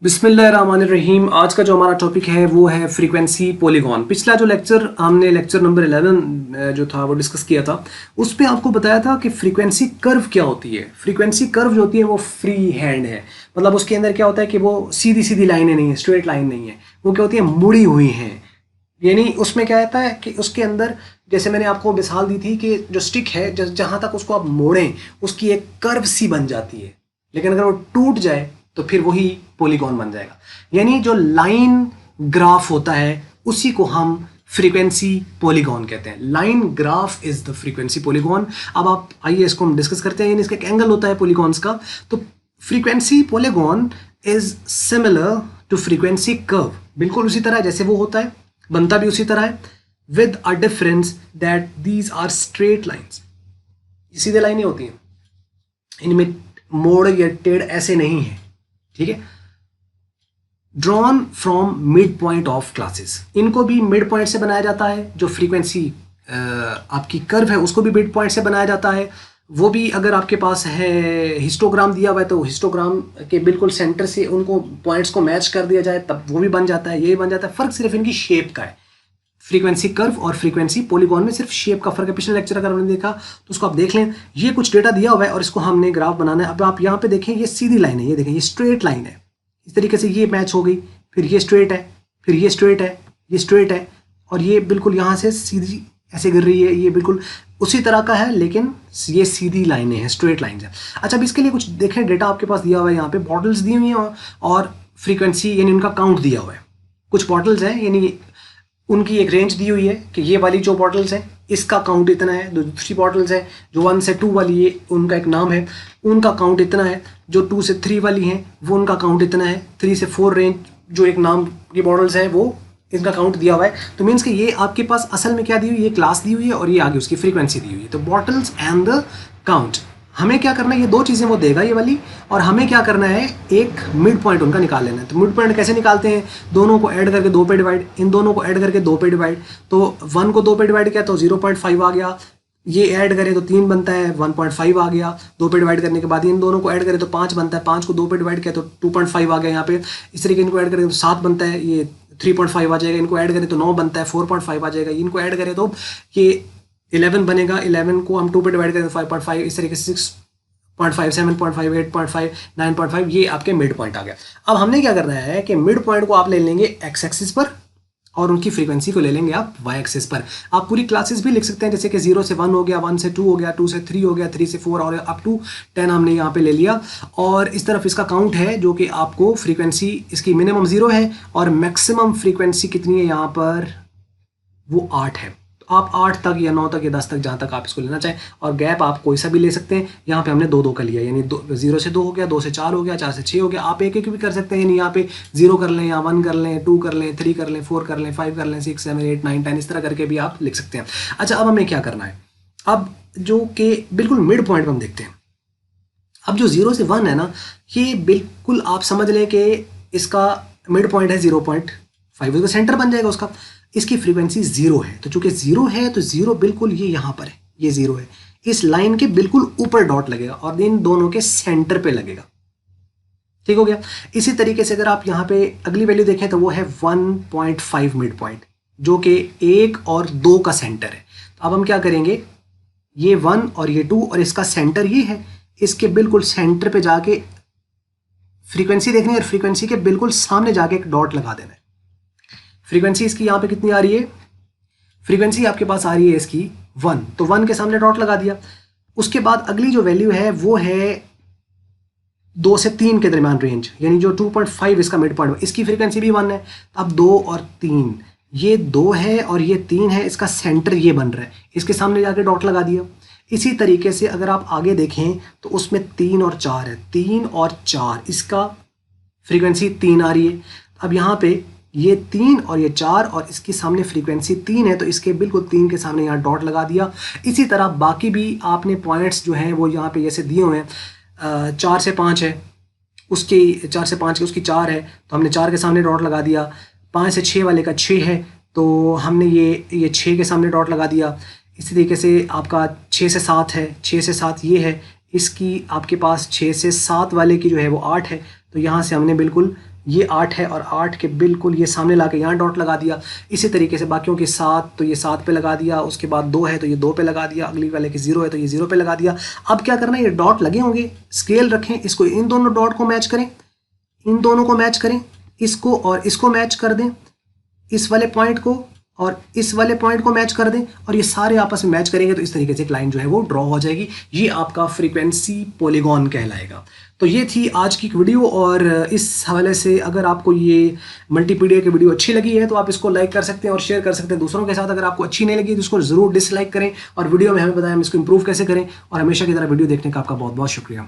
बिस्मिल्लाहिर्रहमानिर्रहीम। आज का जो हमारा टॉपिक है वो है फ्रीक्वेंसी पॉलीगॉन। पिछला जो हमने लेक्चर नंबर 11 जो था वो डिस्कस किया था, उस पे आपको बताया था कि फ्रीक्वेंसी कर्व क्या होती है। फ्रीक्वेंसी कर्व जो होती है वो फ्री हैंड है, मतलब उसके अंदर क्या होता है कि वो सीधी सीधी लाइनें नहीं है, स्ट्रेट लाइन नहीं है, वो क्या होती है, मुड़ी हुई हैं। यानी उसमें क्या रहता है कि उसके अंदर, जैसे मैंने आपको मिसाल दी थी कि जो स्टिक है जहाँ तक उसको आप मोड़ें उसकी एक कर्व सी बन जाती है, लेकिन अगर वो टूट जाए तो फिर वही पॉलीगॉन बन जाएगा। यानी जो लाइन ग्राफ होता है उसी को हम फ्रीक्वेंसी पॉलीगॉन कहते हैं। Line graph is the frequency polygon. अब आप आइए इसको हम डिस्कस करते हैं। यानी इसका एक एंगल होता है पॉलीगॉन्स का। तो frequency polygon is similar to frequency curve, बिल्कुल उसी तरह जैसे वो होता है, बनता भी उसी तरह है, with a difference that these are straight lines. सीधे लाइनें होती हैं, इनमें मोड़ या टेढ़ ऐसे नहीं है, ठीक है। Drawn from mid point of classes, इनको भी मिड पॉइंट से बनाया जाता है। जो फ्रीक्वेंसी आपकी कर्व है उसको भी मिड पॉइंट से बनाया जाता है। वो भी अगर आपके पास है हिस्टोग्राम दिया हुआ है तो हिस्टोग्राम के बिल्कुल सेंटर से उनको पॉइंट्स को मैच कर दिया जाए तब वो भी बन जाता है, ये बन जाता है। फर्क सिर्फ इनकी शेप का है। फ्रीक्वेंसी कर्व और फ्रीक्वेंसी पॉलीगॉन में सिर्फ शेप का फर्क है। पिछले लेक्चर अगर हमने देखा तो उसको आप देख लें। ये कुछ डेटा दिया हुआ है और इसको हमने ग्राफ बनाना है। अब आप यहाँ पे देखें, ये सीधी लाइन है, ये देखें ये स्ट्रेट लाइन है। इस तरीके से ये मैच हो गई, फिर ये स्ट्रेट है, फिर ये स्ट्रेट है, ये स्ट्रेट है, और ये बिल्कुल यहाँ से सीधी ऐसे गिर रही है। ये बिल्कुल उसी तरह का है, लेकिन ये सीधी लाइनें हैं, स्ट्रेट लाइन है। अच्छा, अब इसके लिए कुछ देखें, डेटा आपके पास दिया हुआ है, यहाँ पे बॉटल्स दी हुई हैं और फ्रीक्वेंसी यानी उनका काउंट दिया हुआ है। कुछ बॉटल्स हैं, यानी उनकी एक रेंज दी हुई है कि ये वाली जो बॉटल्स हैं इसका काउंट इतना है। जो दूसरी बॉटल्स हैं जो 1 से 2 वाली, ये उनका एक नाम है, उनका काउंट इतना है। जो 2 से 3 वाली हैं वो उनका काउंट इतना है। 3 से 4 रेंज जो एक नाम की बॉटल्स हैं वो इनका काउंट दिया हुआ है। तो मीन्स कि ये आपके पास असल में क्या दी हुई है, ये क्लास दी हुई है और ये आगे उसकी फ्रीक्वेंसी दी हुई है। तो बॉटल्स एंड द काउंट, हमें क्या करना है, ये दो चीज़ें वो देगा ये वाली, और हमें क्या करना है, एक मिड पॉइंट उनका निकाल लेना है। तो मिड पॉइंट कैसे निकालते हैं, दोनों को ऐड करके 2 पे डिवाइड, इन दोनों को ऐड करके 2 पे डिवाइड। तो 1 को 2 पे डिवाइड किया तो 0.5 आ गया, ये ऐड करें तो 3 बनता है, 1.5 आ गया। 2 पे डिवाइड करने के बाद इन दोनों को ऐड करें तो 5 बनता है, 5 को 2 पे डिवाइड किया तो 2.5 आ गया यहाँ पे। इस तरीके इनको ऐड करें तो 7 बनता है, ये 3.5 आ जाएगा। इनको ऐड करें तो 9 बनता है, 4.5 आ जाएगा। इनको ऐड करें तो ये 11 बनेगा, 11 को हम 2 पे डिवाइड करें तो 5.5, इस तरीके से 6.5, 7.5, 8.5, 9.5, ये आपके मिड पॉइंट आ गया। अब हमने क्या करना है कि मिड पॉइंट को आप ले लेंगे एक्स एक्सिस पर और उनकी फ्रीक्वेंसी को ले लेंगे आप वाई एक्सिस पर। आप पूरी क्लासेस भी लिख सकते हैं, जैसे कि 0 से 1 हो गया, 1 से 2 हो गया, 2 से 3 हो गया, 3 से 4 और अप टू 10 हमने यहाँ पे ले लिया। और इस तरफ इसका काउंट है जो कि आपको फ्रीक्वेंसी इसकी मिनिमम 0 है और मैक्सिमम फ्रीक्वेंसी कितनी है यहाँ पर, वो 8 है। आप 8 तक या 9 तक या 10 तक, जहाँ तक आप इसको लेना चाहें, और गैप आप कोई सा भी ले सकते हैं। यहाँ पे हमने 2-2 का लिया, यानी 0 से 2 हो गया, 2 से 4 हो गया, 4 से 6 हो गया। आप एक एक भी कर सकते हैं, यानी यहाँ पे 0 कर लें या 1 कर लें, 2 कर लें, 3 कर लें, 4 कर लें, 5 कर लें, 6, 7, 8, 9, 10, इस तरह करके भी आप लिख सकते हैं। अच्छा, अब हमें क्या करना है, अब जो कि बिल्कुल मिड पॉइंट पर हम देखते हैं। अब जो 0 से 1 है ना, ये बिल्कुल आप समझ लें कि इसका मिड पॉइंट है 0.5, उसका सेंटर बन जाएगा उसका। इसकी फ्रीक्वेंसी 0 है, तो चूंकि 0 है तो 0 बिल्कुल ये यहाँ पर है, ये 0 है, इस लाइन के बिल्कुल ऊपर डॉट लगेगा और इन दोनों के सेंटर पे लगेगा। ठीक हो गया। इसी तरीके से अगर आप यहाँ पे अगली वैल्यू देखें तो वो है 1.5 मिड पॉइंट, जो कि 1 और 2 का सेंटर है। तो अब हम क्या करेंगे, ये 1 और ये 2 और इसका सेंटर ये है, इसके बिल्कुल सेंटर पे जाके फ्रीक्वेंसी देखनी है और फ्रीक्वेंसी के बिल्कुल सामने जाके एक डॉट लगा देना है। फ्रीक्वेंसी इसकी यहाँ पे कितनी आ रही है, फ्रीक्वेंसी आपके पास आ रही है इसकी 1, तो 1 के सामने डॉट लगा दिया। उसके बाद अगली जो वैल्यू है वो है 2 से 3 के दरमियान रेंज, यानी जो 2.5 इसका मिड पॉइंट, इसकी फ्रीक्वेंसी भी 1 है। अब 2 और 3, ये 2 है और ये 3 है, इसका सेंटर ये बन रहा है, इसके सामने जाके डॉट लगा दिया। इसी तरीके से अगर आप आगे देखें तो उसमें 3 और 4 है, 3 और 4, इसका फ्रीक्वेंसी 3 आ रही है। अब यहाँ पे ये 3 और ये 4 और इसकी सामने फ्रीक्वेंसी 3 है, तो इसके बिल्कुल 3 के सामने यहाँ डॉट लगा दिया। इसी तरह बाकी भी आपने पॉइंट्स जो हैं वो यहाँ पे जैसे दिए हुए हैं। 4 से 5 है, उसकी 4 से 5 की उसकी 4 है, तो हमने 4 के सामने डॉट लगा दिया। 5 से 6 वाले का 6 है, तो हमने ये 6 के सामने डॉट लगा दिया। इसी तरीके से आपका 6 से 7 है, 6 से 7 ये है, इसकी आपके पास 6 से 7 वाले की जो है वो 8 है, तो यहाँ से हमने बिल्कुल ये 8 है और 8 के बिल्कुल ये सामने ला के यहाँ डॉट लगा दिया। इसी तरीके से बाकियों के 7 तो ये 7 पे लगा दिया, उसके बाद 2 है तो ये 2 पे लगा दिया, अगली वाले की 0 है तो ये 0 पे लगा दिया। अब क्या करना है, ये डॉट लगे होंगे, स्केल रखें, इसको इन दोनों डॉट को मैच करें, इन दोनों को मैच करें, इसको और इसको मैच कर दें, इस वाले पॉइंट को और इस वाले पॉइंट को मैच कर दें, और ये सारे आपस में मैच करेंगे तो इस तरीके से एक लाइन जो है वो ड्रॉ हो जाएगी। ये आपका फ्रीक्वेंसी पॉलीगॉन कहलाएगा। तो ये थी आज की वीडियो, और इस हवाले से अगर आपको ये मल्टीपीडिया की वीडियो अच्छी लगी है तो आप इसको लाइक कर सकते हैं और शेयर कर सकते हैं दूसरों के साथ। अगर आपको अच्छी नहीं लगी तो इसको जरूर डिसलाइक करें और वीडियो में हमें बताएं हम इसको इंप्रूव कैसे करें। और हमेशा की तरह वीडियो देखने का आपका बहुत बहुत शुक्रिया।